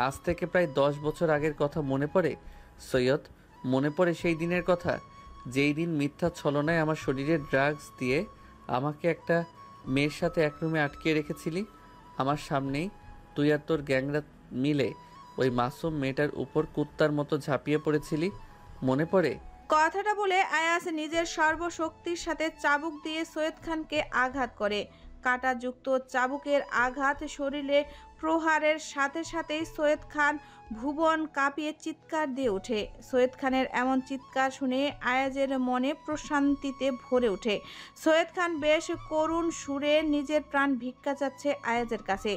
আজ থেকে প্রায় 10 বছর আগের কথা মনে পড়ে সৈয়দ। মনে পড়ে সেই দিনের কথা, যেই দিন মিথ্যা ছলনায় আমার শরীরে ড্রাগস দিয়ে আমাকে একটা মেয়ের সাথে এক রুমে আটকিয়ে রেখেছিলি। আমার সামনেই তুই আর তোর গ্যাংরা মিলে ওই মাসুম মেয়েটার উপর কুত্তার মতো ঝাঁপিয়ে পড়েছিলি, মনে পড়ে? কথাটা বলে আয়াস নিজের সর্বশক্তির সাথে চাবুক দিয়ে সৈয়দ খানকে আঘাত করে। কাঁটাযুক্ত চাবুকের আঘাত শরীরে প্রহারের সাথে সাথেই সৈয়দ খান ভুবন কাঁপিয়ে চিৎকার দিয়ে ওঠে। সৈয়দ খানের এমন চিৎকার শুনে আয়াজের মনে প্রশান্তিতে ভরে ওঠে। সৈয়দ খান বেশ করুণ সুরে নিজের প্রাণ ভিক্ষা চাচ্ছে আয়াজের কাছে।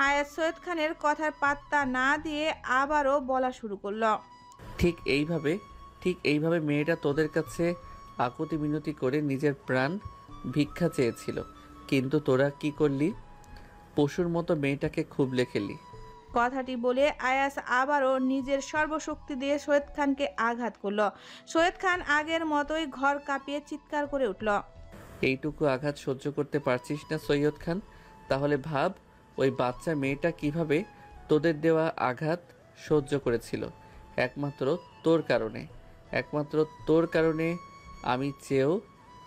আয়াজ সৈয়দ খানের কথার পাত্তা না দিয়ে আবারও বলা শুরু করলো। ঠিক এইভাবে ঠিক এইভাবে মেয়েটা তোদের কাছে আকুতি মিনতি করে নিজের প্রাণ ভিক্ষা চেয়েছিল, কিন্তু তোরা কি করলি? পশুর মতো মেয়েটাকে খুবলে খেলি। কথাটি বলে আয়াস আবারও নিজের সর্বশক্তি দিয়ে সৈয়দ খানকে আঘাত করলো। সৈয়দ খান আগের মতোই ঘর কাঁপিয়ে চিৎকার করে উঠল। এইটুকু আঘাত সহ্য করতে পারছিস না সৈয়দ খান? তাহলে ভাব ওই বাচ্চা মেয়েটা কিভাবে তোদের দেওয়া আঘাত সহ্য করেছিল। একমাত্র তোর কারণে, একমাত্র তোর কারণে আমি চেয়েও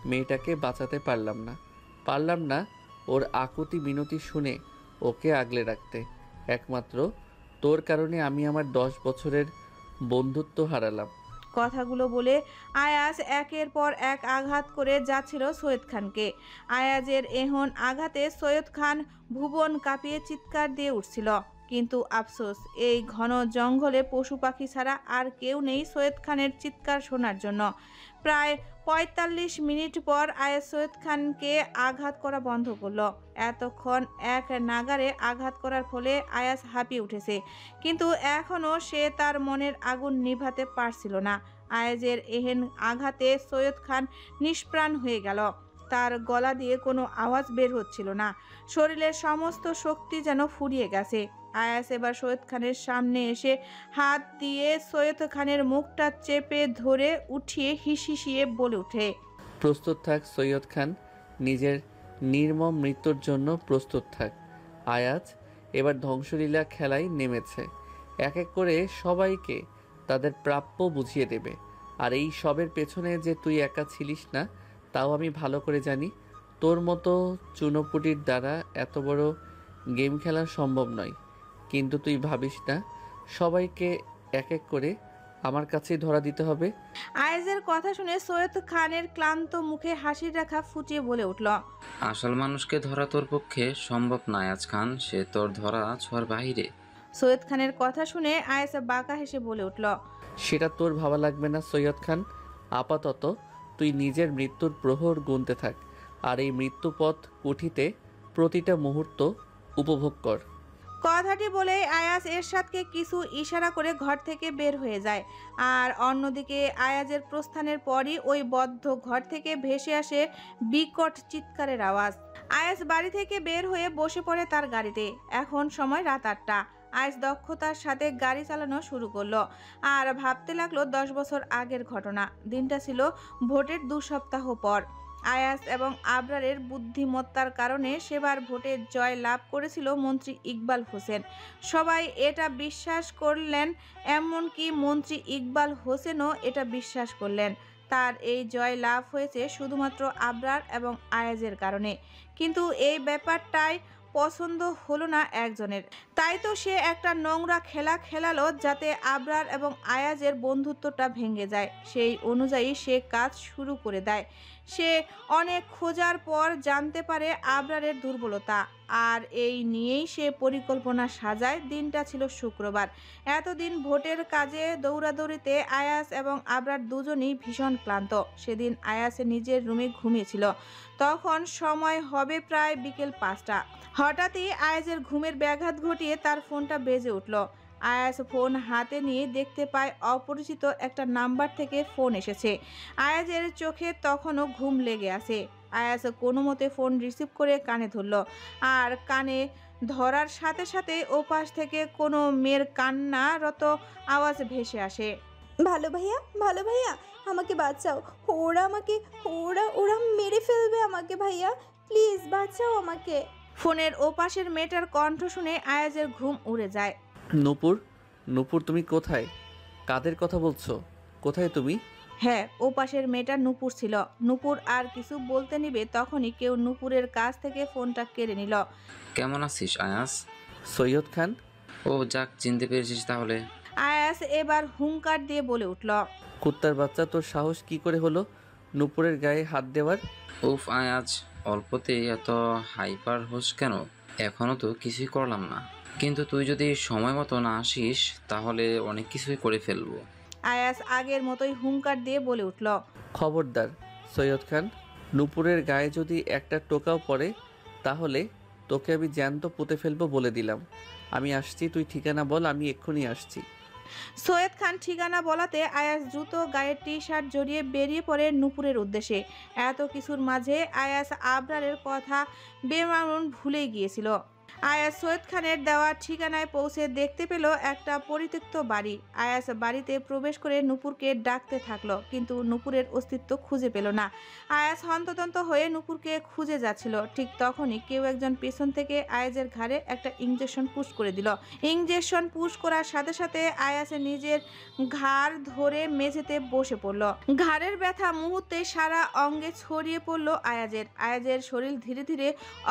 মেয়েটাকে বাঁচাতে পারলাম না ওর আকুতি মিনতি শুনে ওকে আগলে রাখতে। একমাত্র তোর কারণে আমি আমার 10 বছরের বন্ধুত্ব হারালাম। কথাগুলো বলে আয়াজ একের পর এক আঘাত করে যাচ্ছিল সৈয়দ খানকে। আয়াজের এহন আঘাতে সৈয়দ খান ভুবন কাঁপিয়ে চিৎকার দিয়ে উঠছিল। কিন্তু আফসোস, এই ঘন জঙ্গলে পশু পাখি ছাড়া আর কেউ নেই সৈয়দ খানের চিৎকার শোনার জন্য। প্রায় ৪৫ মিনিট পর আয়াজ সৈয়দ খানকে আঘাত করা বন্ধ করলো। এতক্ষণ এক নাগারে আঘাত করার ফলে আয়াজ হাঁপিয়ে উঠেছে, কিন্তু এখনও সে তার মনের আগুন নিভাতে পারছিল না। আয়াজের এহেন আঘাতে সৈয়দ খান নিষ্প্রাণ হয়ে গেল। তার গলা দিয়ে কোনো আওয়াজ বের হচ্ছিল না। শরীরের সমস্ত শক্তি যেন ফুরিয়ে গেছে। আয়াস এবার সৈয়দ খানের সামনে এসে হাত দিয়ে সৈয়দ খানের মুখটা চেপে ধরে উঠিয়ে হিসিয়ে বলে ওঠে, প্রস্তুত থাক সৈয়দ খান, নিজের নির্মম মৃত্যুর জন্য প্রস্তুত থাক। আয়াজ এবার ধ্বংসলীলা খেলায় নেমেছে। এক এক করে সবাইকে তাদের প্রাপ্য বুঝিয়ে দেবে। আর এই সবের পেছনে যে তুই একা ছিলিস না, তাও আমি ভালো করে জানি। তোর মতো চুনোপুটির দ্বারা এত বড় গেম খেলা সম্ভব নয়। কিন্তু তুই ভাবিস না সবাইকে এক এক করে আমার কাছেই ধরা দিতে হবে। আয়াজের কথা শুনে সৈয়দ খানের ক্লান্ত মুখে হাসির রেখা ফুটিয়ে বলে উঠল, আসল মানুষকে ধরা তোর পক্ষে সম্ভব না আয়াজ খান, সে তোর ধরা ছোঁয়ার বাহিরে। সৈয়দ খানের কথা শুনে আয়াস বাঁকা হেসে বলে উঠল, সেটা তোর ভাবা লাগবে না সৈয়দ খান। আপাতত তুই নিজের মৃত্যুর প্রহর গুনতে থাক, আর এই মৃত্যুপথ কুঠিতে প্রতিটা মুহূর্ত উপভোগ কর। কথাটি বলেই আয়াজ এরশাদকে কিছু ইশারা করে ঘর থেকে বের হয়ে যায়। আর অন্যদিকে আয়াজের প্রস্থানের পরই ওই বদ্ধ ঘর থেকে ভেসে আসে বিকট চিৎকারের আওয়াজ। আয়াজ বাড়ি থেকে বের হয়ে বসে পড়ে তার গাড়িতে। এখন সময় রাত ৮টা। আয়াজ দক্ষতার সাথে গাড়ি চালানো শুরু করলো আর ভাবতে লাগলো 10 বছর আগের ঘটনা। দিনটা ছিল ভোটের 2 সপ্তাহ পর। আয়াস এবং আবরারের বুদ্ধিমত্তার কারণে সেবার ভোটে জয় লাভ করেছিল মন্ত্রী ইকবাল হোসেন। সবাই এটা বিশ্বাস করলেন, এমনকি মন্ত্রী ইকবাল হোসেনও এটা বিশ্বাস করলেন। তার এই জয় লাভ হয়েছে শুধুমাত্র আবরার এবং আয়াজের কারণে। কিন্তু এই ব্যাপারটাই পছন্দ হলো না একজনের। তাই তো সে একটা নোংরা খেলা খেলালো যাতে আবরার এবং আয়াজের বন্ধুত্বটা ভেঙে যায়। সেই অনুযায়ী সে কাজ শুরু করে দেয়। সে অনেক খোঁজার পর জানতে পারে আবরারের দুর্বলতা, আর এই নিয়েই সে পরিকল্পনা সাজায়। দিনটা ছিল শুক্রবার। এতদিন ভোটের কাজে দৌড়াদৌড়িতে আয়াস এবং আবরার দুজনেই ভীষণ ক্লান্ত। সেদিন আয়াস নিজের রুমে ঘুমিয়েছিল। তখন সময় হবে প্রায় বিকেল 5টা। হঠাৎই আয়াজের ঘুমের ব্যাঘাত ঘটিয়ে তার ফোনটা বেজে উঠল। আয়াস ফোন হাতে নিয়ে দেখতে পায় অপরিচিত একটা নাম্বার থেকে ফোন এসেছে। আয়াজের চোখে তখনও ঘুম লেগে আছে। আয়াস কোনো মতে ফোন রিসিভ করে কানে ধরল। আর কানে ধরার সাথে সাথে ওপাশ থেকে কোনো মেয়ের কান্নারত আওয়াজ ভেসে আসে। ভালো ভাইয়া, ভালো ভাইয়া, আমাকে বাঁচাও। ওরা আমাকে ওরা ওরা মেরে ফেলবে আমাকে ভাইয়া, প্লিজ বাঁচাও আমাকে। ফোনের ওপাশের মেয়েটার কণ্ঠ শুনে আয়াজের ঘুম উড়ে যায়। নূপুর, নূপুর তুমি কোথায়? কাদের কথা বলছো? কোথায় তুমি? হ্যাঁ, ও পাশের মেয়েটা নূপুর ছিল। নূপুর আর কিছু বলতে নিবে তখনই কেউ নূপুরের কাছ থেকে ফোনটা কেড়ে নিল। কেমন আছিস আয়াস? সৈয়দ খান। ও যাক, চিনতে পেরেছিস তাহলে। আয়াস এবার হুংকার দিয়ে বলে উঠল। কুত্তার বাচ্চা, তোর সাহস কি করে হলো নূপুরের গায়ে হাত দেওয়ার? উফ আয়াজ, অল্পতেই এত হাইপার হোস কেন? এখনো তো কিছুই করলাম না, কিন্তু তুই যদি সময় মতো না আসিস তাহলে অনেক কিছুই করে ফেলবো। আয়াস আগের মতোই হুংকার দিয়ে বলে উঠল। খবরদার সৈয়দ খান, নূপুরের গায়ে যদি একটা টোকাও পড়ে তাহলে তোকে আমি জ্যান্ত পুঁতে ফেলবো বলে দিলাম। আমি আসছি, তুই ঠিকানা বল, আমি এক্ষুনি আসছি। সৈয়দ খান ঠিকানা বলাতে আয়াস দ্রুত গায়ের টি শার্ট জড়িয়ে বেরিয়ে পড়ে নূপুরের উদ্দেশ্যে। এত কিছুর মাঝে আয়াস আবরারের কথা বেমালুম ভুলেই গিয়েছিল। আয়াস সৈয়দ খানের দেওয়া ঠিকানায় পৌঁছে দেখতে পেল একটা পরিত্যক্ত বাড়ি। আয়াস বাড়িতে প্রবেশ করে নূপুরকে ডাকতে থাকলো, কিন্তু নূপুরের অস্তিত্ব খুঁজে পেল না। আয়াস হন্তদন্ত হয়ে নূপুরকে খুঁজে যাচ্ছিল। ঠিক তখনই কেউ একজন পেছন থেকে আয়াজের ঘাড়ে একটা ইঞ্জেকশন পুশ করে দিল। ইঞ্জেকশন পুশ করার সাথে সাথে আয়াস নিজের ঘাড় ধরে মেঝেতে বসে পড়ল। ঘাড়ের ব্যথা মুহূর্তে সারা অঙ্গে ছড়িয়ে পড়ল আয়াজের। আয়াজের শরীর ধীরে ধীরে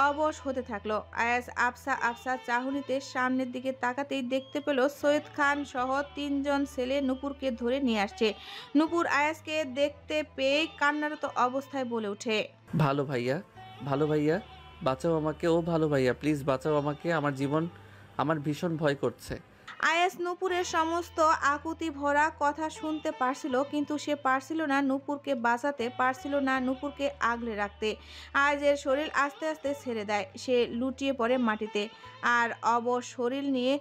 অবশ হতে থাকলো। আয়াজ আফসা আফসা চাহনিতে সামনের দিকে তাকাতেই দেখতে পেল সৈয়দ খান সহ 3 জন ছেলে নূপুরকে ধরে নিয়ে আসছে। নূপুর আয়াজকে দেখতে পেয়ে কান্নারত অবস্থায় বলে ওঠে। ভালো ভাইয়া, ভালো ভাইয়া, বাঁচাও আমাকে। ও ভালো ভাইয়া, প্লিজ বাঁচাও আমাকে, আমার জীবন, আমার ভীষণ ভয় করছে। আয়াস নূপুরের সমস্ত আকুতি ভরা কথা শুনতে পারছিল, কিন্তু সে পারছিল না নূপুরকে বাঁচাতে, পারছিল না নূপুরকে আগলে রাখতে। আয়াজের শরীর আস্তে আস্তে ছেড়ে দেয়। সে লুটিয়ে পড়ে মাটিতে আর অবশ শরীর নিয়ে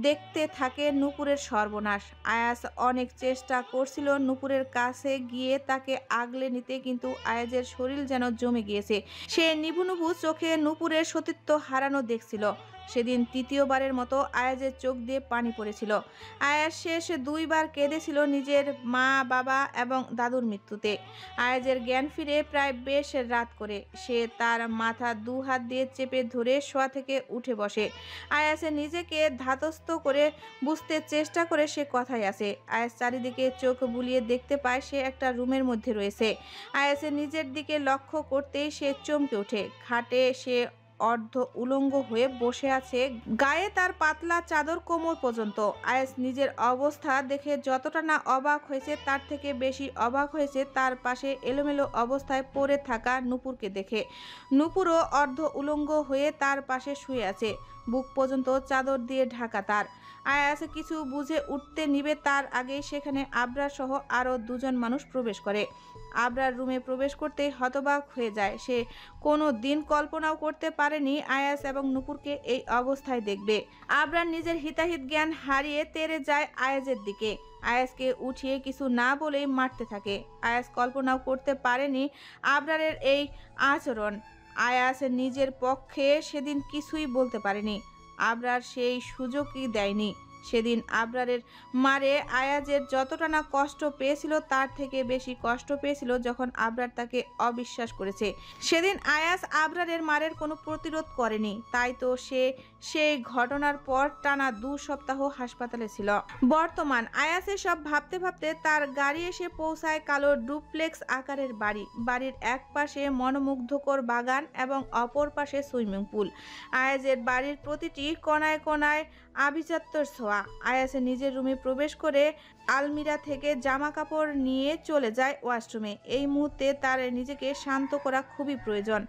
দেখতে থাকে নূপুরের সর্বনাশ। আয়াস অনেক চেষ্টা করছিল নূপুরের কাছে গিয়ে তাকে আগলে নিতে, কিন্তু আয়াজের শরীর যেন জমে গিয়েছে। সে নিভু নিভু চোখে নূপুরের সতীত্ব হারানো দেখছিল। সেদিন তৃতীয়বারের মতো আয়াজের চোখ দিয়ে পানি পড়েছিল। আয়াজ শেষ 2 বার কেঁদেছিল নিজের মা, বাবা এবং দাদুর মৃত্যুতে। আয়াজের জ্ঞান ফিরে প্রায় বেশ রাত করে। সে তার মাথা 2 হাত দিয়ে চেপে ধরে শোয়া থেকে উঠে বসে। আয়াসে নিজেকে ধাতস্থ করে বুঝতে চেষ্টা করে সে কথায় আছে। আয়াস চারিদিকে চোখ বুলিয়ে দেখতে পায় সে একটা রুমের মধ্যে রয়েছে। আয়াসে নিজের দিকে লক্ষ্য করতেই সে চমকে ওঠে। খাটে সে অর্ধ উলঙ্গ হয়ে বসে আছে, গায়ে তার পাতলা চাদর কোমর পর্যন্ত। আয়াস নিজের অবস্থা দেখে যতটা না অবাক হয়েছে তার থেকে বেশি অবাক হয়েছে তার পাশে এলোমেলো অবস্থায় পড়ে থাকা নূপুরকে দেখে। নূপুরও অর্ধ উলঙ্গ হয়ে তার পাশে শুয়ে আছে, বুক পর্যন্ত চাদর দিয়ে ঢাকা তার। আয়াস কিছু বুঝে উঠতে নিবে তার আগেই সেখানে আবরার সহ আরও 2 জন মানুষ প্রবেশ করে। আবরার রুমে প্রবেশ করতেই হতবাক হয়ে যায়। সে কোনো দিন কল্পনাও করতে পারেনি আয়াস এবং নূপুরকে এই অবস্থায় দেখবে। আবরার নিজের হিতাহিত জ্ঞান হারিয়ে তেড়ে যায় আয়াজের দিকে। আয়াসকে উঠিয়ে কিছু না বলেই মারতে থাকে। আয়াস কল্পনাও করতে পারেনি আবরারের এই আচরণ। আয়াস নিজের পক্ষে সেদিন কিছুই বলতে পারেনি। আবরার সেই সুযোগই দেয়নি। সেদিন আবরারের মারে আয়াজের যতটা না কষ্ট পেয়েছিল তার থেকে বেশি কষ্ট পেয়েছিল যখন আবরার তাকে অবিশ্বাস করেছে। সেদিন আয়াজ আবরারের মারের কোনো প্রতিরোধ করেনি, তাই তো সে সেই ঘটনার পর টানা 2 সপ্তাহ হাসপাতালে ছিল। বর্তমান আয়াসের সব ভাবতে ভাবতে তার গাড়ি এসে পৌঁছায় কালো ডুপ্লেক্স আকারের বাড়ি। বাড়ির এক পাশে মনোমুগ্ধকর বাগান এবং অপর পাশে সুইমিং পুল। আয়াজের বাড়ির প্রতিটি কোণায় কোণায় আভিজাত্যর ছোঁয়া। আয়াসে নিজের রুমে প্রবেশ করে আলমিরা থেকে জামা কাপড় নিয়ে চলে যায় ওয়াশরুমে। এই মুহূর্তে তার নিজেকে শান্ত করা খুবই প্রয়োজন।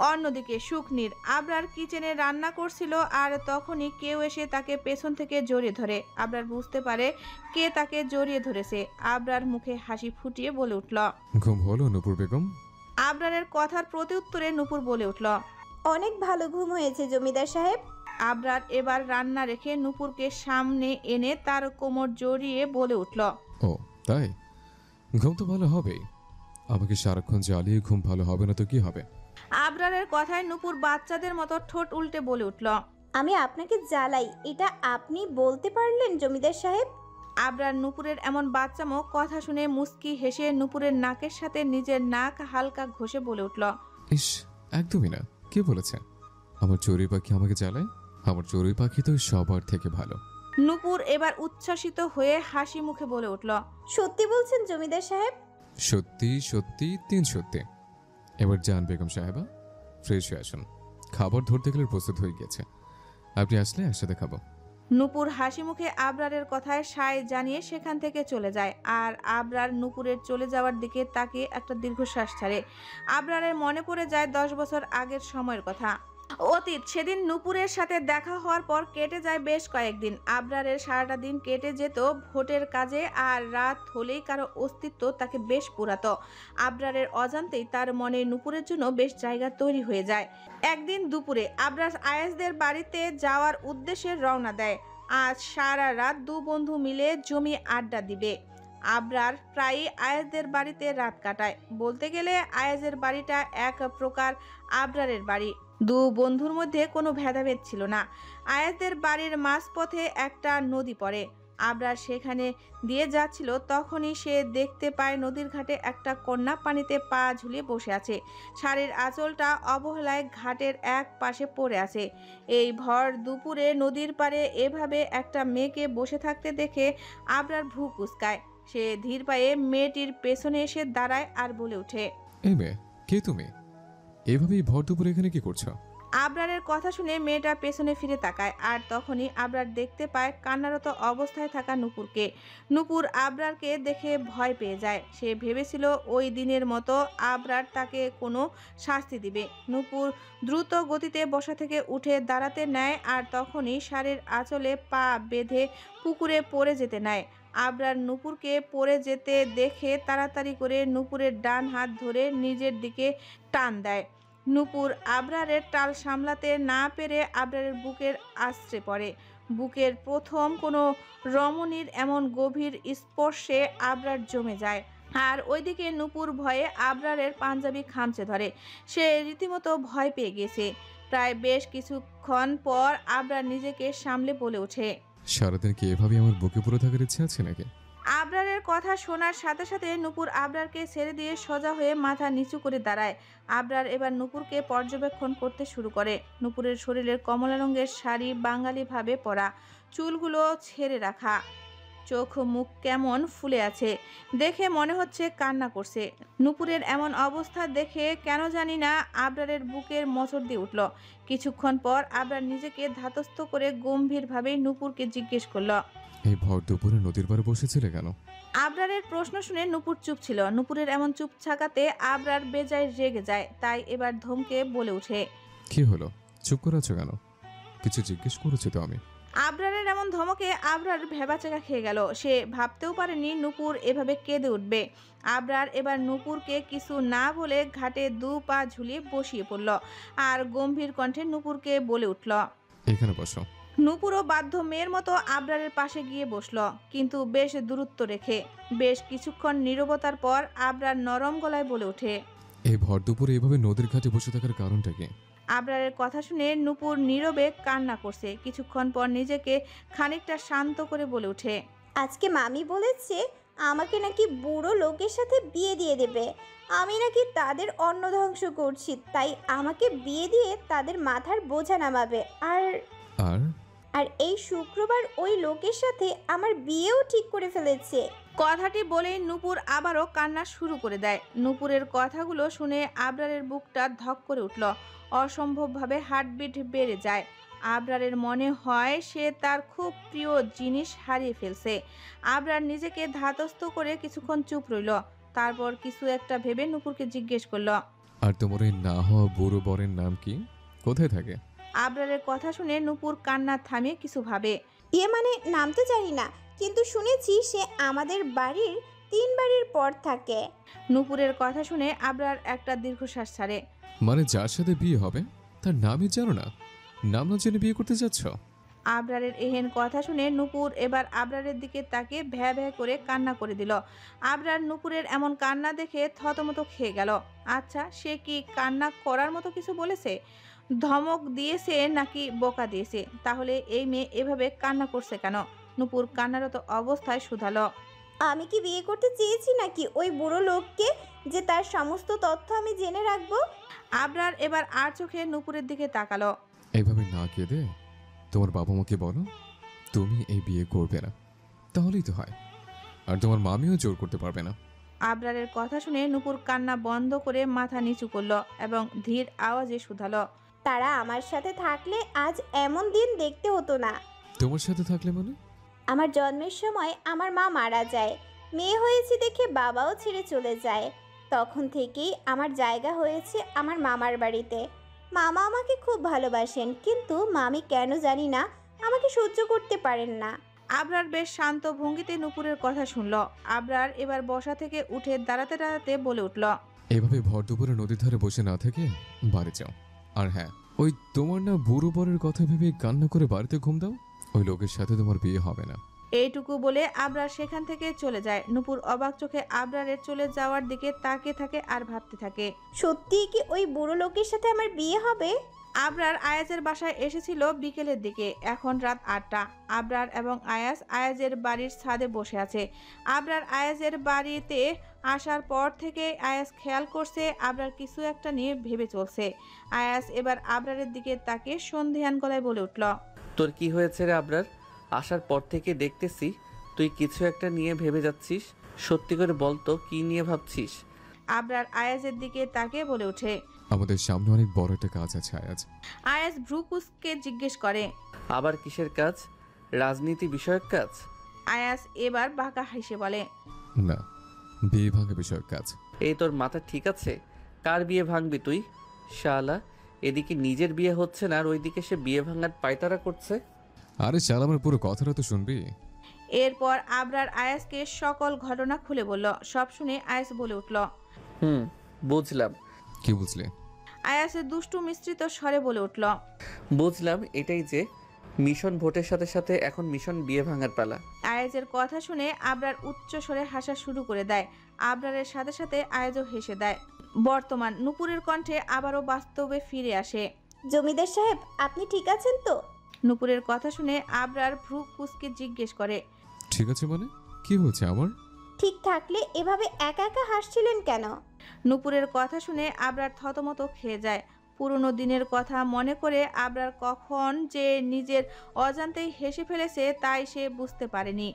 অন্যদিকে শুকনির আবরার কিচেনে রান্না করছিল, আর তখনই কেউ এসে তাকে পেছন থেকে জড়িয়ে ধরে। আবরার বুঝতে পারে কে তাকে জড়িয়ে ধরেছে। আবরার মুখে হাসি ফুটিয়ে বলে উঠল, ঘুম হলো নূপুর বেগম? আবরারের কথার প্রত্যুত্তরে নূপুর বলে উঠল, অনেক ভালো ঘুম হয়েছে জমিদার সাহেব। আবরার এবার রান্না রেখে নূপুরকে সামনে এনে তার কোমর জড়িয়ে বলে উঠল, ও তাই? ঘুম তো ভালো হবেই। আমাকে সারাক্ষণ জ্বালিয়ে ঘুম ভালো হবে না তো কি হবে? আবরারের কথায় নূপুর বাচ্চাদের মতো ঠোঁট উল্টে বলে উঠল, আমি আপনাকে জ্বালাই, এটা আপনি বলতে পারলেন জমিদার সাহেব? আবরার নূপুরের এমন বাচ্চামো কথা শুনে মুস্কি হেসে নূপুরের নাকের সাথে নিজের নাক হালকা ঘষে বলে উঠল, ইস, একদমই না। কে বলেছে আমার চড়ুই পাখি আমাকে জ্বালায়? আমার চড়ুই পাখি তো সবার থেকে ভালো। নূপুর এবার উচ্ছ্বাসিত হয়ে হাসি মুখে বলে উঠল, সত্যি বলছেন জমিদার সাহেব? সত্যি সত্যি 3 সত্যি। এবার যান বেগম সাহেবা, ফ্রেশ হয়ে আসুন। খাবার ধরতে গেলে প্রস্তুত হয়ে গেছে, আপনি আসলে একসাথে খাবো। নূপুর হাসি মুখে আবরারের কথায় সায় জানিয়ে সেখান থেকে চলে যায়। আর আবরার নূপুরের চলে যাওয়ার দিকে তাকিয়ে একটা দীর্ঘশ্বাস ছাড়ে। আবরারের মনে পড়ে যায় 10 বছর আগের সময়ের কথা, অতীত। সেদিন নূপুরের সাথে দেখা হওয়ার পর কেটে যায় বেশ কয়েকদিন। আবরারের সারাটা দিন কেটে যেত ভোটের কাজে, আর রাত হলেই কারো অস্তিত্ব তাকে বেশ পুরাতো। আবরারের অজান্তেই তার মনে নূপুরের জন্য বেশ জায়গা তৈরি হয়ে যায়। একদিন দুপুরে আবরার আয়াসদের বাড়িতে যাওয়ার উদ্দেশ্যে রওনা দেয়। আজ সারা রাত 2 বন্ধু মিলে জমি আড্ডা দিবে। আবরার প্রায়ই আয়াসদের বাড়িতে রাত কাটায়। বলতে গেলে আয়াসের বাড়িটা এক প্রকার আবরারের বাড়ি। 2 বন্ধুর মধ্যে কোনো ভেদাভেদ ছিল না। আয়াসদের বাড়ির মাঝপথে একটা নদী পড়ে। আবরার সেখানে দিয়ে যাচ্ছিল, তখনই সে দেখতে পায় নদীর ঘাটে একটা কন্যা পানিতে পা ঝুলিয়ে বসে আছে। শাড়ির আঁচলটা অবহেলায় ঘাটের এক পাশে পড়ে আছে। এই ভর দুপুরে নদীর পাড়ে এভাবে একটা মেয়েকে বসে থাকতে দেখে আবরার ভ্রু কুঁচকায়। সে ধীর পায়ে মেয়েটির পেছনে এসে দাঁড়ায় আর বলে ওঠে, এই মেয়ে, কে তুমি? এভাবেই ভর দুপুরে এখানে কি করছো? আবরারের কথা শুনে মেয়েটা পেছনে ফিরে তাকায়। আর তখনই আবরার দেখতে পায় কান্নারত অবস্থায় থাকা নূপুরকে। নূপুর আবরারকে দেখে ভয় পেয়ে যায়। সে ভেবেছিল ওই দিনের মতো আবরার তাকে কোনো শাস্তি দিবে। নূপুর দ্রুত গতিতে বসা থেকে উঠে দাঁড়াতে নেয়, আর তখনই শাড়ির আঁচলে পা বেঁধে পুকুরে পড়ে যেতে নেয়। আবরার নূপুরকে পড়ে যেতে দেখে তাড়াতাড়ি করে নূপুরের ডান হাত ধরে নিজের দিকে টান দেয়। নূপুর আবরারের টাল সামলাতে না পেরে আবরারের বুকের আশ্রে পড়ে। বুকের প্রথম কোনো রমণীর এমন গভীর স্পর্শে আবরার জমে যায়। আর ওইদিকে নূপুর ভয়ে আবরারের পাঞ্জাবি খামচে ধরে। সে রীতিমতো ভয় পেয়ে গেছে। প্রায় বেশ কিছুক্ষণ পর আবরার নিজেকে সামলে বলে ওঠে, সারাদিন কি এভাবে আমার বুকে পুরো থাকার ইচ্ছে আছে নাকি? আবরারের কথা শোনার সাথে সাথে নূপুর আবরারকে ছেড়ে দিয়ে সোজা হয়ে মাথা নিচু করে দাঁড়ায়। আবরার এবার নূপুরকে পর্যবেক্ষণ করতে শুরু করে। নূপুরের শরীরের কমলা রঙের শাড়ি বাঙালিভাবে পরা, চুলগুলো ছেড়ে রাখা, চোখ মুখ কেমন ফুলে আছে, দেখে মনে হচ্ছে কান্না করছে। নূপুরের এমন অবস্থা দেখে কেন জানি না আবরারের বুকের মোচড় দিয়ে উঠল। কিছুক্ষণ পর আবরার নিজেকে ধাতস্থ করে গম্ভীরভাবে নূপুরকে জিজ্ঞেস করলো, এই ভর দুপুরে নদীর পাড়ে বসেছিলে কেন? আবরারের প্রশ্ন শুনে নূপুর চুপ ছিল। নূপুরের এমন চুপ থাকাতে আবরার বেজায় রেগে যায়। তাই এবার ধমকে বলে ওঠে, কি হলো, চুপ করে আছো কেন? কিছু জিজ্ঞেস করেছি তো আমি। আবরারের এমন ধমকে আবরার ভেবাচাকা খেয়ে গেল। সে ভাবতেও পারেনি নূপুর এভাবে কেঁদে উঠবে। আবরার এবার নূপুরকে কিছু না বলে ঘাটে 2 পা ঝুলিয়ে বসিয়ে পড়ল। আর গম্ভীর কণ্ঠে নূপুরকে বলে উঠল, এখানে বসো। নূপুরও বাধ্য মেয়ের মতো আবরারের পাশে গিয়ে বসল, কিন্তু বেশ দূরত্ব রেখে। বেশ কিছুক্ষণ নীরবতার পর আবরার নরম গলায় বলে ওঠে, এই ভর দুপুরে এভাবে নদীর ঘাটে বসে থাকার কারণটা কি? আবরারের কথা শুনে নূপুর নীরবে কান্না করছে। কিছুক্ষণ পর নিজেকে খানিকটা শান্ত করে বলে ওঠে, আজকে মামি বলেছে আমাকে নাকি বুড়ো লোকের সাথে বিয়ে দিয়ে দেবে। আমি নাকি তাদের অন্ন ধ্বংস করছি, তাই আমাকে বিয়ে দিয়ে তাদের মাথার বোঝা নামাবে। আর আর আর এই শুক্রবার ওই লোকের সাথে আমার বিয়েও ঠিক করে ফেলেছে। কথাটি বলেই নূপুর আবারও কান্না শুরু করে দেয়। নূপুরের কথাগুলো শুনে আবরারের বুকটা ধক করে উঠল। অসম্ভবভাবে হার্টবিট বেড়ে যায়। আবরারের মনে হয় সে তার খুব প্রিয় জিনিস হারিয়ে ফেলছে। আবরার নিজেকে ধাতস্থ করে কিছুক্ষণ চুপ রইল। তারপর কিছু একটা ভেবে নূপুরকে জিজ্ঞেস করলো, আর তোমার এই না হওয়া বুড়ো বরের নাম কি? কোথায় থাকে? আবরারের কথা শুনে নূপুর কান্না থামিয়ে কিছু ভাবে। মানে নাম তো জানি না, কিন্তু শুনেছি সে আমাদের বাড়ির 3 বাড়ির পর থাকে। নূপুরের কথা শুনে আবরার একটা দীর্ঘশ্বাস ছাড়ে। মানে যার সাথে বিয়ে হবে তার নামই জানো না? নাম না জেনে বিয়ে করতে যাচ্ছ? আবরারের এহেন কথা শুনে নূপুর এবার আবরারের দিকে তাকিয়ে ভ্যা ভ্যা করে কান্না করে দিল। আবরার নূপুরের এমন কান্না দেখে থতমত খেয়ে গেল। আচ্ছা, সে কি কান্না করার মতো কিছু বলেছে, ধমক দিয়েছে নাকি বোকা দিয়েছে? তাহলে এই মেয়ে এভাবে কান্না করছে কেন? নূপুর কান্নারত অবস্থায় শুধালো, আমি কি বিয়ে করতে চেয়েছি নাকি ওই বুড়ো লোককে, যে তার সমস্ত তথ্য আমি জেনে রাখবো? আবরার এবার আর চোখে নূপুরের দিকে তাকালো। এইভাবে না কেঁদে তোমার বাবা মাকে বলো তুমি এই বিয়ে করবে না, তাহলেই তো হয়। আর তোমার মামিও জোর করতে পারবে না। আবরারের কথা শুনে নূপুর কান্না বন্ধ করে মাথা নিচু করলো এবং ধীর আওয়াজে শুধালো। তারা আমার সাথে থাকলে আজ এমন দিন দেখতে হতো না। তোমার সাথে থাকলে মানে? আমার জন্মের সময় আমার মা মারা যায়, মেয়ে হয়েছে দেখে বাবাও ছেড়ে চলে যায়। তখন থেকেই আমার জায়গা হয়েছে আমার মামার বাড়িতে। মামা আমাকে খুব ভালোবাসেন, কিন্তু মামি কেন জানি না আমাকে সহ্য করতে পারেন না। আবরার বেশ শান্ত ভঙ্গিতে নূপুরের কথা শুনল। আবরার এবার বসা থেকে উঠে দাঁড়াতে দাঁড়াতে বলে উঠল। এভাবে ভর দুপুরে নদীর ধারে বসে না থেকে বাড়ি যাও। আর হ্যাঁ, ওই তোমার না বুড়ো বরের কথা ভেবে কান্না করে বাড়িতে ঘুম দাও। ওই লোকের সাথে তোমার বিয়ে হবে না। এইটুকু বলে আবরার সেখান থেকে চলে যায়। নূপুর অবাক চোখে আবরারের চলে যাওয়ার দিকে তাকিয়ে থাকে আর ভাবতে থাকে, সত্যিই কি ওই বুড়ো লোকের সাথে আমার বিয়ে হবে? আবরার আয়াজের বাসায় এসেছিল বিকেলের দিকে। এখন রাত 8টা। আবরার এবং আয়াজ আয়াজের বাড়ির ছাদে বসে আছে। আবরার আয়াজের বাড়িতে আসার পর থেকে আয়াজ খেয়াল করছে আবরার কিছু একটা নিয়ে ভেবে চলছে। আয়াজ এবার আবরারের দিকে তাকিয়ে সন্ধিহান গলায় বলে উঠল। তোর কি হয়েছে রে আবরার? আসার পর থেকে দেখতেছি তুই কিছু একটা নিয়ে ভেবে যাচ্ছিস। সত্যি করে বল তো, কি নিয়ে ভাবছিস? আবরার আয়াজের দিকে তাকিয়ে বলে ওঠে। আমাদের সামনে অনেক বড় একটা কাজ আছে আয়াজ। আয়াজ ভ্রুকুসকে জিজ্ঞেস করে। আবার কিসের কাজ? রাজনীতি বিষয়ক কাজ? আয়াজ এবার বাঁকা হেসে বলে। না, বিয়ে ভাঙা বিষয়ক কাজ। এই তোর মাথা ঠিক আছে? কার বিয়ে ভাঙবি তুই? শালা, এদিকে নিজের বিয়ে হচ্ছে না আর ওইদিকে সে বিয়ে ভাঙার পায়তারা করছে। আরে শাল, আমার পুরো কথাটা তো শুনবি। এরপর আবরার আয়াজকে সকল ঘটনা খুলে বলল। সব শুনে আয়াজ বলে উঠল। বুঝলাম। কি বুঝলে? আয়াজ দুষ্টু মিশ্রিত স্বরে বলে উঠল। বুঝলাম এটাই যে মিশন ভোটের সাথে সাথে এখন মিশন বিয়ে ভাঙার পালা। আয়াজের কথা শুনে আবরার উচ্চ স্বরে হাসা শুরু করে দেয়। আবরারের সাথে সাথে আয়াজও হেসে দেয়। বর্তমান নূপুরের কণ্ঠে আবারও বাস্তবে ফিরে আসে। জমিদার সাহেব, আপনি ঠিক আছেন তো? নূপুরের কথা শুনে আবরার ভ্রু কুঁচকে জিজ্ঞেস করে। ঠিক আছে মানে? কি হয়েছে আমার? ঠিক থাকলে এভাবে একা একা হাসছিলেন কেন? নূপুরের কথা শুনে আবরার থতমত খেয়ে যায়। পুরনো দিনের কথা মনে করে আবরার কখন যে নিজের অজান্তেই হেসে ফেলেছে তাই সে বুঝতে পারেনি।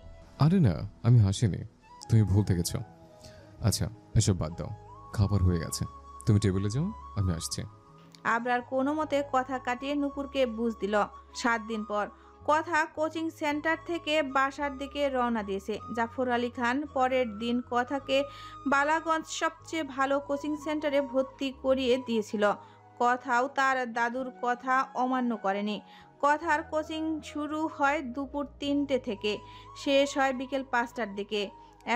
আরে না, আমি হাসিনি, তুমি ভুল থেকেছ। আচ্ছা, এসব বাদ দাও, খাবার হয়ে গেছে, তুমি টেবিলে যাও, আমি আসছি। আবরার কোনো মতে কথা কাটিয়ে নূপুরকে বুঝ দিল। 7 দিন পর কথা কোচিং সেন্টার থেকে বাসার দিকে রওনা দিয়েছে জাফর আলী খান। পরের দিন কথাকে বালাগঞ্জ সবচেয়ে ভালো কোচিং সেন্টারে ভর্তি করিয়ে দিয়েছিল। কথাও তার দাদুর কথা অমান্য করেনি। কথার কোচিং শুরু হয় দুপুর 3টে থেকে, শেষ হয় বিকেল 5টার দিকে।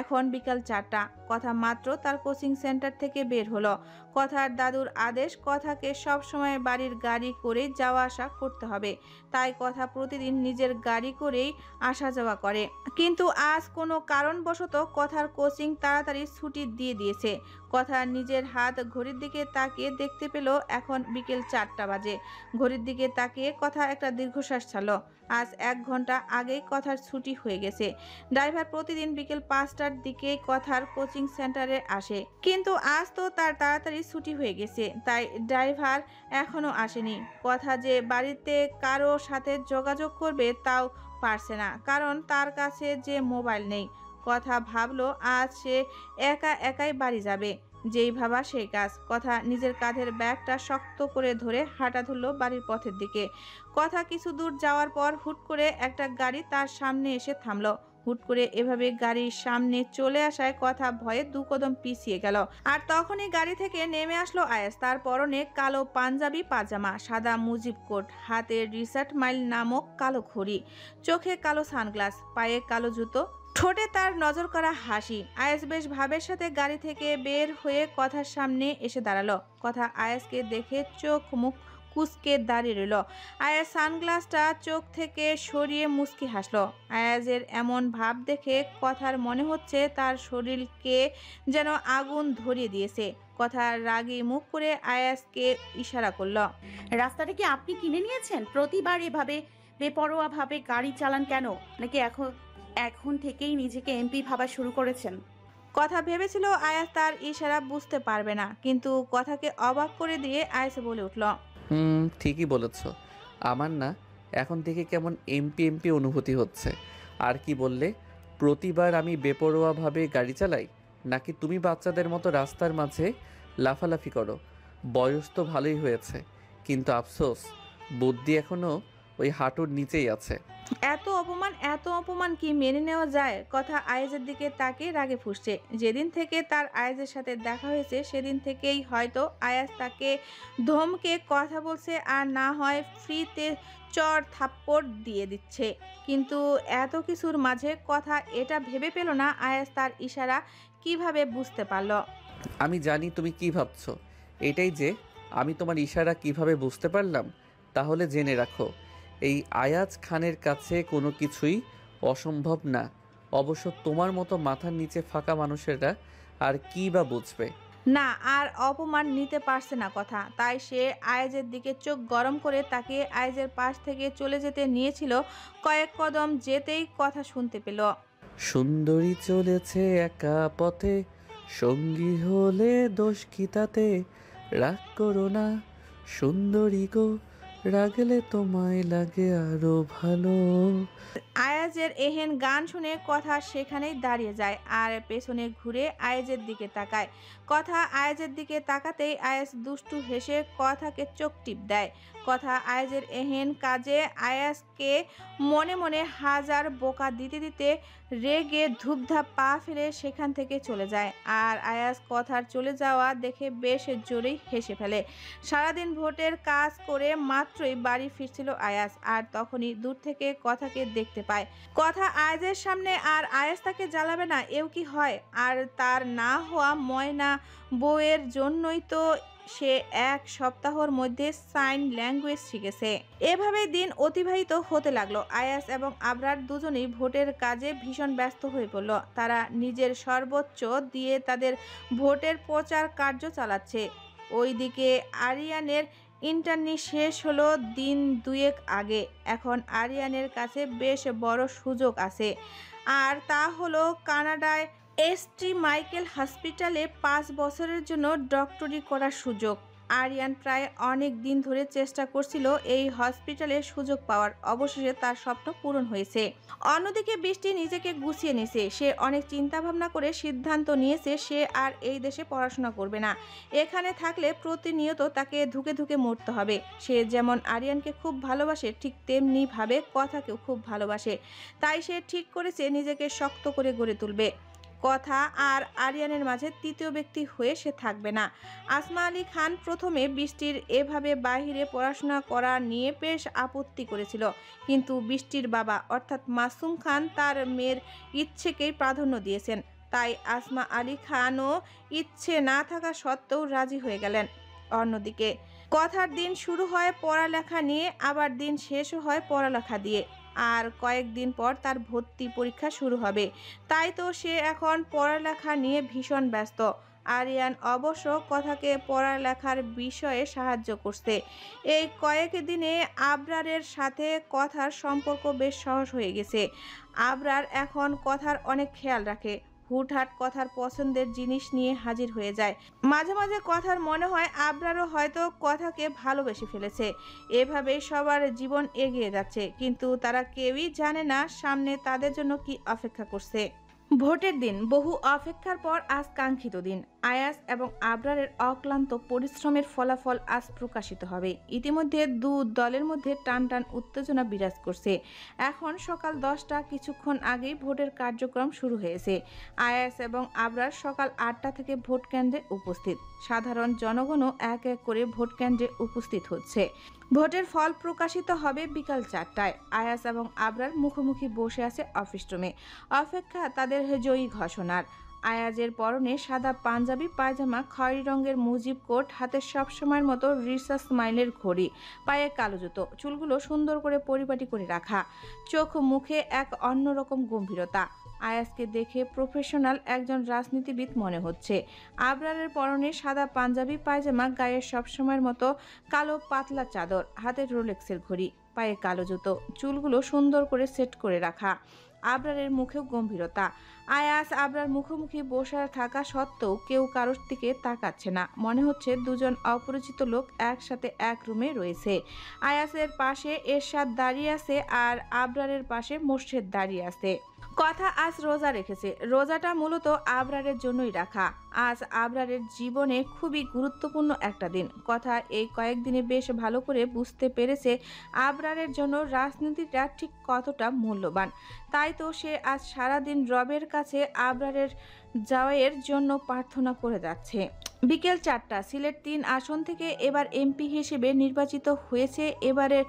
এখন বিকাল 4টা। কথা মাত্র তার কোচিং সেন্টার থেকে বের হলো। কথার দাদুর আদেশ কথাকে সব সময় বাড়ির গাড়ি করে যাওয়া আসা করতে হবে, তাই কথা প্রতিদিন নিজের গাড়ি করেই আসা যাওয়া করে। কিন্তু আজ কোনো কারণবশত কথার কোচিং তাড়াতাড়ি ছুটি দিয়ে দিয়েছে। কথা নিজের হাত ঘড়ির দিকে তাকিয়ে দেখতে পেল এখন বিকেল 4টা বাজে। ঘড়ির দিকে তাকিয়ে কথা একটা দীর্ঘশ্বাস ছাড়ল। আজ 1 ঘন্টা আগেই কথার ছুটি হয়ে গেছে। ড্রাইভার প্রতিদিন বিকেল 5টার দিকে কথার কোচিং সেন্টারে আসে, কিন্তু আজ তো তার তাড়াতাড়ি ছুটি হয়ে গেছে, তাই ড্রাইভার এখনো আসেনি। কথা যে বাড়িতে কারো সাথে যোগাযোগ করবে তাও পারছে না, কারণ তার কাছে যে মোবাইল নেই। কথা ভাবলো আজ সে একা একাই বাড়ি যাবে। যেই ভাবা সেই কাজ। কথা নিজের কাঁধের ব্যাগটা শক্ত করে ধরে হাঁটা ধরল বাড়ির পথের দিকে। কথা কিছু দূর যাওয়ার পর হুট করে একটা গাড়ি তার সামনে এসে থামলো। হুট করে এভাবে গাড়ির সামনে চলে আসায় কথা ভয়ে 2 কদম পিছিয়ে গেল। আর তখনই গাড়ি থেকে নেমে আসলো আয়াস। তার পরনে কালো পাঞ্জাবি পাজামা, সাদা মুজিব কোট, হাতে রিসার্ট মাইল নামক কালো ঘড়ি, চোখে কালো সানগ্লাস, পায়ে কালো জুতো, ঠোঁটে তার নজর করা হাসি। আয়াস বেশ ভাবের সাথে গাড়ি থেকে বের হয়ে কথার সামনে এসে দাঁড়ালো। কথা আয়াসকে দেখে চোখ মুখ কুচকে দাঁড়িয়ে রইল। আয়াস সানগ্লাসটা চোখ থেকে সরিয়ে মুচকি হাসলো। আয়াজের এমন ভাব দেখে কথার মনে হচ্ছে তার শরীরকে যেন আগুন ধরিয়ে দিয়েছে। কথা রাগী মুখ করে আয়াসকে ইশারা করলো। রাস্তাটা কি আপনি কিনে নিয়েছেন? প্রতিবার এভাবে বেপরোয়াভাবে গাড়ি চালান কেন? নাকি এখন থেকেই নিজেকে এমপি ভাবা শুরু করেছেন? কথা ভেবেছিল আয়াস তার ইশারা বুঝতে পারবে না, কিন্তু কথাকে অবাক করে দিয়ে আয়াস বলে উঠল। ঠিকই বলেছ। আমার না এখন থেকে কেমন এমপি এমপি অনুভূতি হচ্ছে। আর কি বললে? প্রতিবার আমি বেপরোয়াভাবে গাড়ি চালাই, নাকি তুমি বাচ্চাদের মতো রাস্তার মাঝে লাফালাফি করো? বয়স তো ভালোই হয়েছে, কিন্তু আফসোস বুদ্ধি এখনো ওই হাঁটুর নিচেই আছে। এত অপমান কি মেনে নেওয়া যায়? কথা আয়েজের দিকে তাকিয়ে রাগে ফুঁসছে। যেদিন থেকে তার আয়েজের সাথে দেখা হয়েছে সেদিন থেকেই হয়তো আয়াজ তাকে ধমকে কথা বলছে, আর না হয় ফ্রিতে চর থাপ্পড় দিয়ে দিচ্ছে। কিন্তু এত কিছুর মাঝে কথা এটা ভেবে পেল না আয়াজ তার ইশারা কিভাবে বুঝতে পারল। আমি জানি তুমি কি ভাবছো, এটাই যে আমি তোমার ইশারা কিভাবে বুঝতে পারলাম। তাহলে জেনে রাখো, এই আয়াজ খানের কাছে কোনো কিছুই অসম্ভব না। অবশ্য তোমার মতো মাথার নিচে ফাঁকা মানুষেরা আর কি বা বুঝবে। না, আর অপমান নিতে পারছে না কথা, তাই সে আয়েজের দিকে চোখ গরম করে তাকে আয়েজের পাশ থেকে চলে যেতে নিয়েছিল। কয়েক কদম যেতেই কথা শুনতে পেল। সুন্দরী চলেছে একা পথে, সঙ্গী হলে দোষ কি তাতে? রাগ করো না সুন্দরী গো, রাগলে তোমায় লাগে আরো ভালো। আয়াজের এহেন গান শুনে কথা সেখানেই দাঁড়িয়ে যায় আর পেছনে ঘুরে আয়াজের দিকে তাকায়। কথা আয়াজের দিকে তাকাতেই আয়াজ দুষ্টু হেসে কথাকে চোখ টিপ দেয়। কথা আয়াজের এহেন কাজে আয়াজকে মনে মনে হাজার বোকা দিতে দিতে রেগে ধূপধাপ পা ফেলে সেখান থেকে চলে যায়। আর আয়াজ কথার চলে যাওয়া দেখে বেশ জোরেই হেসে ফেলে। সারাদিন ভোটের কাজ করে মাত্রই বাড়ি ফিরছিল আয়াজ, আর তখনই দূর থেকে কথাকে দেখতে পায়। কথা আয়াজের সামনে, আর আয়াজ তাকে জ্বালাবে না এও কি হয়? আর তার না হওয়া ময়না বউয়ের জন্যই তো সে এক সপ্তাহের মধ্যে সাইন ল্যাঙ্গুয়েজ শিখেছে। এভাবেই দিন অতিবাহিত হতে লাগলো। আয়াজ এবং আবরার দুজনেই ভোটের কাজে ভীষণ ব্যস্ত হয়ে পড়ল। তারা নিজের সর্বোচ্চ দিয়ে তাদের ভোটের প্রচার কার্য চালাচ্ছে। ওইদিকে আরিয়ানের ইন্টার্নি শেষ হলো দিন দুয়েক আগে। এখন আরিয়ানের কাছে বেশ বড় সুযোগ আছে, আর তা হলো কানাডায় এসটি মাইকেল হসপিটালে 5 বছরের জন্য ডক্টরি করার সুযোগ। আরিয়ান প্রায় অনেক দিন ধরে চেষ্টা করছিল এই হসপিটালে সুযোগ পাওয়ার। অবশেষে তার স্বপ্ন পূরণ হয়েছে। অন্যদিকে বৃষ্টি নিজেকে গুছিয়ে নিয়েছে। সে অনেক চিন্তা ভাবনা করে সিদ্ধান্ত নিয়েছে সে আর এই দেশে পড়াশোনা করবে না। এখানে থাকলে প্রতিনিয়ত তাকে ধুকে ধুকে মরতে হবে। সে যেমন আরিয়ানকে খুব ভালোবাসে, ঠিক তেমনি ভাবে কথাকেও খুব ভালোবাসে। তাই সে ঠিক করেছে নিজেকে শক্ত করে গড়ে তুলবে। কথা আর আরিয়ানের মাঝে তৃতীয় ব্যক্তি হয়ে সে থাকবে না। আসমা আলী খান প্রথমে বৃষ্টির এভাবে বাইরে পড়াশোনা করা নিয়ে বেশ আপত্তি করেছিল, কিন্তু বৃষ্টির বাবা অর্থাৎ মাসুম খান তার মেয়ের ইচ্ছেকেই প্রাধান্য দিয়েছেন। তাই আসমা আলী খানও ইচ্ছে না থাকা সত্ত্বেও রাজি হয়ে গেলেন। অন্যদিকে কথার দিন শুরু হয় পড়ালেখা নিয়ে, আবার দিন শেষও হয় পড়ালেখা দিয়ে। আর কয়েকদিন পর তার ভর্তি পরীক্ষা শুরু হবে। তাই তো সে এখন পড়ালেখা নিয়ে ভীষণ ব্যস্ত। আরিয়ান অবশ্য কথাকে পড়ালেখার বিষয়ে সাহায্য করছে। এই কয়েকদিনে আবরারের সাথে কথার সম্পর্ক বেশ সহজ হয়ে গেছে। আবরার এখন কথার অনেক খেয়াল রাখে। হুটহাট কথার পছন্দের জিনিস নিয়ে হাজির হয়ে যায়। মাঝে মাঝে কথার মনে হয় আবরারও হয়তো কথাকে ভালোবেসে ফেলেছে। এভাবেই সবার জীবন এগিয়ে যাচ্ছে, কিন্তু তারা কেউই জানে না সামনে তাদের জন্য কি অপেক্ষা করছে। ভোটের দিন, বহু অপেক্ষার পর আজ কাঙ্ক্ষিত দিন। আয়াজ এবং আবরারের অক্লান্ত পরিশ্রমের ফলাফল আজ প্রকাশিত হবে। ইতিমধ্যে দু দলের মধ্যে টান টান উত্তেজনা বিরাজ করছে। এখন সকাল 10টা, কিছুক্ষণ আগেই ভোটের কার্যক্রম শুরু হয়েছে। আয়াজ এবং আবরার সকাল 8টা থেকে ভোট কেন্দ্রে উপস্থিত। সাধারণ জনগণও এক এক করে ভোট কেন্দ্রে উপস্থিত হচ্ছে। ভোটের ফল প্রকাশিত হবে বিকাল 4টায়। আয়াজ এবং আবরার মুখোমুখি বসে আছে অফিস রুমে, অপেক্ষা তাদের জয়ী ঘোষণার। আয়াজের পরনে সাদা পাঞ্জাবি পায়জামা, খয়েরি রঙের মুজিব কোট, হাতে সবসময়ের মতো রিসার্চ স্মাইলের ঘড়ি, পায়ে কালো জুতো, চুলগুলো সুন্দর করে পরিপাটি করে রাখা, চোখ মুখে এক অন্যরকম গম্ভীরতা। আয়াজকে দেখে প্রফেশনাল একজন রাজনীতিবিদ মনে হচ্ছে। আবরারের পরনে সাদা পাঞ্জাবি পায়জামা, গায়ে সবসময়ের মতো কালো পাতলা চাদর, হাতে রোলেক্সের ঘড়ি, পায়ে কালো জুতো, চুলগুলো সুন্দর করে সেট করে রাখা। আবরারের মুখেও গম্ভীরতা। আয়াস আবরার মুখোমুখি বসে থাকা সত্ত্বেও কেউ কারোর দিকে তাকাচ্ছে না। মনে হচ্ছে দুজন অপরিচিত লোক একসাথে এক রুমে রয়েছে। আয়াসের পাশে এরশাদ দাঁড়িয়ে আছে আর আবরারের পাশে মোর্শেদ দাঁড়িয়ে আছে। কথা আজ রোজা রেখেছে। রোজাটা মূলত আবরারের জন্যই রাখা। আজ আবরারের জীবনে খুবই গুরুত্বপূর্ণ একটা দিন। কথা এই কয়েকদিনে বেশ ভালো করে বুঝতে পেরেছে আবরারের জন্য রাজনীতিটা ঠিক কতটা মূল্যবান। তাই তো সে আজ সারাদিন রবের কাছে আবরারের জয়ের জন্য প্রার্থনা করে যাচ্ছে। বিকেল 4টা। সিলেট 3 আসন থেকে এবার এমপি হিসেবে নির্বাচিত হয়েছে এবারের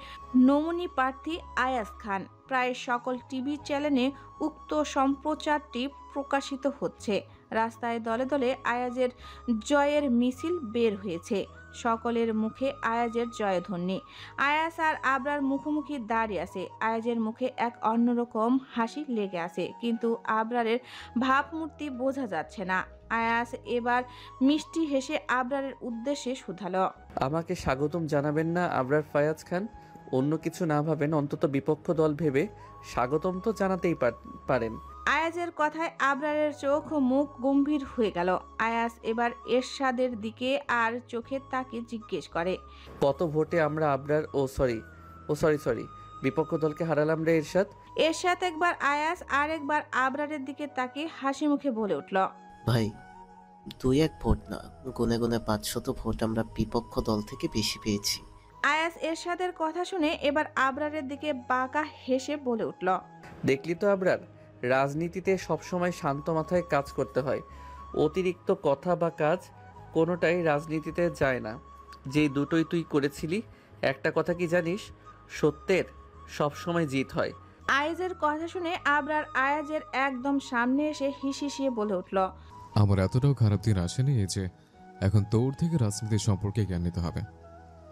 নমুনি প্রার্থী আয়াজ খান। প্রায় সকল টিভি চ্যানেলে উক্ত সম্প্রচারটি প্রকাশিত হচ্ছে। রাস্তায় দলে দলে আয়াজের জয়ের মিছিল বের হয়েছে। সকলের মুখে আয়াজের জয়ধ্বনি। আয়াজ আর আবরার মুখোমুখি দাঁড়িয়ে আছে। আয়াজের মুখে এক অন্যরকম হাসি লেগে আছে, কিন্তু আবরারের ভাবমূর্তি বোঝা যাচ্ছে না। আয়াজ এবার মিষ্টি হেসে আবরারের উদ্দেশ্যে শুধালো, আমাকে স্বাগতম জানাবেন না আবরার ফায়াজ খান? অন্য কিছু না ভাবেন, অন্তত বিপক্ষ দল ভেবে স্বাগতম তো জানাতেই পারেন। আয়াজের কথায় আবরারের চোখ মুখ গম্ভীর হয়ে গেল। আয়াজ এবার এরশাদের দিকে আর চোখের তাকে জিজ্ঞেস করে, কত ভোটে আমরা আবরার সরি বিপক্ষ দলকে হারালাম রে এরশাদ? এরশাদ একবার আয়াজ আর একবার আবরারের দিকে তাকে হাসি মুখে বলে উঠল, ভাই 2-1 ভোট না, গুনে গুনে 500 ভোট আমরা বিপক্ষ দল থেকে বেশি পেয়েছি। আয়াজ এরশাদের কথা শুনে এবার আবরারের দিকে বাঁকা হেসে বলে উঠল, দেখলি তো আবরার, রাজনীতিতে সবসময় শান্ত মাথায় কাজ করতে হয়। অতিরিক্ত কথা বা কাজ কোনোটাই রাজনীতিতে যায় না। যেই দুটোই তুই করেছিলি, একটা কথা কি জানিস? সত্যের সবসময় জিত হয়। আয়াজের কথা শুনে আবরার আয়াজের একদম সামনে এসে হিসিয়ে বলে উঠল, আমার এতটাও খারাপ দিন আসেনি যে এখন তোর থেকে রাজনীতি সম্পর্কে জ্ঞান নিতে হবে।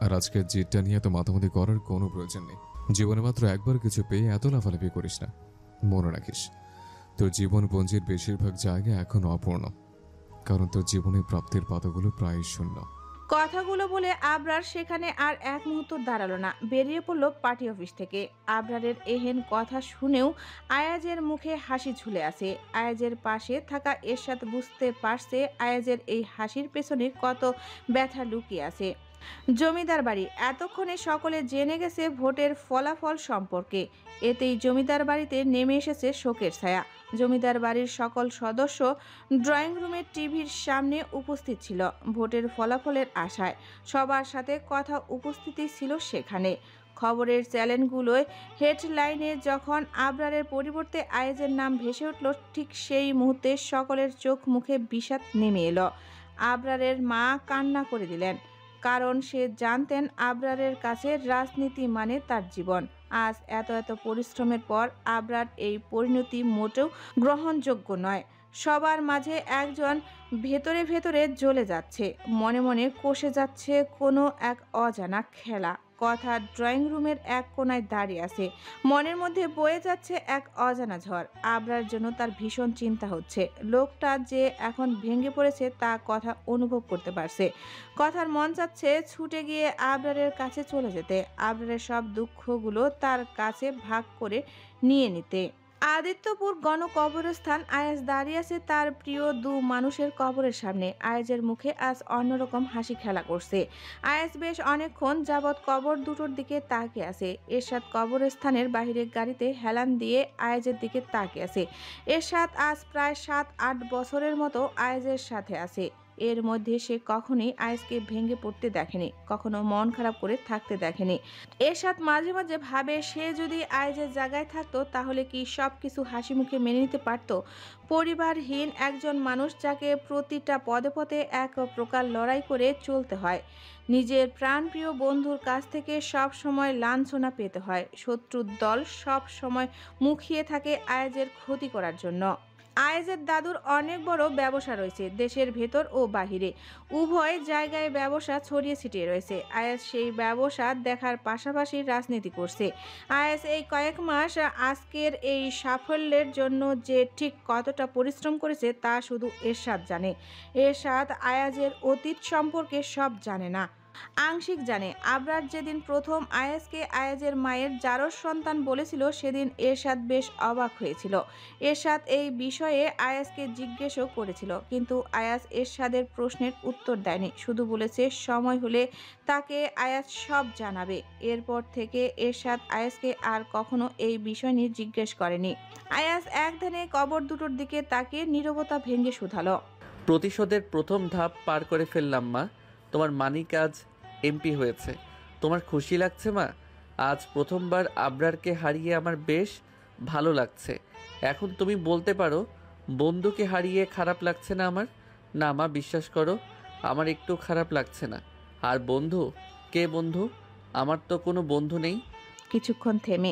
আর আজকের জিতটা নিয়ে এত মাতামাতি করার কোনো প্রয়োজন নেই। জীবনে মাত্র একবার কিছু পেয়ে এত লাফালাফি করিস না। মনে রাখিস, তোর জীবনপঞ্জির বেশিরভাগ জায়গা এখন অপূর্ণ, কারণ তোর জীবনের প্রাপ্তির পাতাগুলো প্রায় শূন্য। কথাগুলো বলে আবরার সেখানে আর এক মুহূর্ত দাঁড়ালো না, বেরিয়ে পড়ল পার্টি অফিস থেকে। আবরারের এহেন কথা শুনেও আয়াজের মুখে হাসি ঝুলে আছে। আয়াজের পাশে থাকা এরশাদ বুঝতে পারছে আয়াজের এই হাসির পেছনে কত ব্যথা লুকিয়ে আছে। জমিদার বাড়ি এতক্ষণে সকলে জেনে গেছে ভোটের ফলাফল সম্পর্কে। এতেই জমিদার বাড়িতে নেমে এসেছে শোকের ছায়া। জমিদার বাড়ির সকল সদস্য ড্রয়িং রুমের টিভির সামনে উপস্থিত ছিল ভোটের ফলাফলের আশায়। সবার সাথে কথা উপস্থিতি ছিল সেখানে। খবরের চ্যানেলগুলোয় হেডলাইনে যখন আবরারের পরিবর্তে আয়াজের নাম ভেসে উঠল, ঠিক সেই মুহূর্তে সকলের চোখ মুখে বিষাদ নেমে এলো। আবরারের মা কান্না করে দিলেন, কারণ সে জানতেন আবরারের কাছে রাজনীতি মানে তার জীবন। আজ এত পরিশ্রমের পর আবরার এই পরিণতি মোটেও গ্রহণযোগ্য নয়। সবার মাঝে একজন ভেতরে ভেতরে জ্বলে যাচ্ছে, মনে মনে কষে যাচ্ছে কোনো এক অজানা খেলা। কথা ড্রয়িং রুমের এক কোনায় দাঁড়িয়ে আছে, মনের মধ্যে বয়ে যাচ্ছে এক অজানা ঝড়। আবরার জন্য তার ভীষণ চিন্তা হচ্ছে। লোকটা যে এখন ভেঙে পড়েছে তা কথা অনুভব করতে পারছে। কথার মন চাচ্ছে ছুটে গিয়ে আবরারের কাছে চলে যেতে, আবরারের সব দুঃখগুলো তার কাছে ভাগ করে নিয়ে নিতে। আদিত্যপুর গণকবরস্থান। আয়াজ দাঁড়িয়ে আছে তার প্রিয় দু মানুষের কবরের সামনে। আয়াজের মুখে আজ অন্যরকম হাসি খেলা করছে। আয়াজ বেশ অনেকক্ষণ যাবৎ কবর দুটোর দিকে তাকিয়ে আছে। এরশাদ কবরস্থানের বাইরে গাড়িতে হেলান দিয়ে আয়াজের দিকে তাকিয়ে আছে। এরশাদ আজ প্রায় 7-8 বছরের মতো আয়াজের সাথে আছে। এর মধ্যে সে কখনোই আয়াজকে ভেঙে পড়তে দেখেনি, কখনো মন খারাপ করে থাকতে দেখেনি। এরশাদ মাঝে মাঝে ভাবে, সে যদি আয়াজের জায়গায় থাকতো তাহলে কি সব কিছু হাসি মুখে মেনে নিতে পারত? পরিবারহীন একজন মানুষ, যাকে প্রতিটা পদে পদে এক প্রকার লড়াই করে চলতে হয়। নিজের প্রাণপ্রিয় বন্ধুর কাছ থেকে সব সময় লাঞ্ছনা পেতে হয়। শত্রুর দল সব সময় মুখিয়ে থাকে আয়াজের ক্ষতি করার জন্য। আয়াজের দাদুর অনেক বড় ব্যবসা রয়েছে, দেশের ভেতর ও বাহিরে উভয় জায়গায় ব্যবসা ছড়িয়ে ছিটিয়ে রয়েছে। আয়াজ সেই ব্যবসা দেখার পাশাপাশি রাজনীতি করছে। আয়াজ এই কয়েক মাস আজকের এই সাফল্যের জন্য যে ঠিক কতটা পরিশ্রম করেছে তা শুধু এরশাদ জানে। এরশাদ আয়াজের অতীত সম্পর্কে সব জানে না। আংশিক জানে। আবরার যেদিন প্রথম আয়াজকে আয়াজের মায়ের জারজ সন্তান বলেছিল সেদিন এরশাদ বেশ অবাক হয়েছিল। এরশাদ এই বিষয়ে আয়াজকে জিজ্ঞেসও করেছিল, কিন্তু আয়াজ এরশাদের প্রশ্নের উত্তর দেয়নি, শুধু বলেছে সময় হলে তাকে আয়াজ সব জানাবে। এরপর থেকে এরশাদ আয়াজকে আর কখনো এই বিষয় নিয়ে জিজ্ঞেস করেনি। আয়াজ এক ধ্যানে কবর দুটোর দিকে তাকিয়ে নীরবতা ভেঙে শুধালো, প্রতিশোধের প্রথম ধাপ পার করে ফেললাম মা। তোমার মানিক আজ এমপি হয়েছে, তোমার খুশি লাগছে মা? আজ প্রথমবার আবরারকে হারিয়ে আমার বেশ ভালো লাগছে। এখন তুমি বলতে পারো বন্ধুকে হারিয়ে খারাপ লাগছে না আমার? না মা, বিশ্বাস করো আমার একটু খারাপ লাগছে না। আর বন্ধু? কে বন্ধু? আমার তো কোনো বন্ধু নেই। কিছুক্ষণ থেমে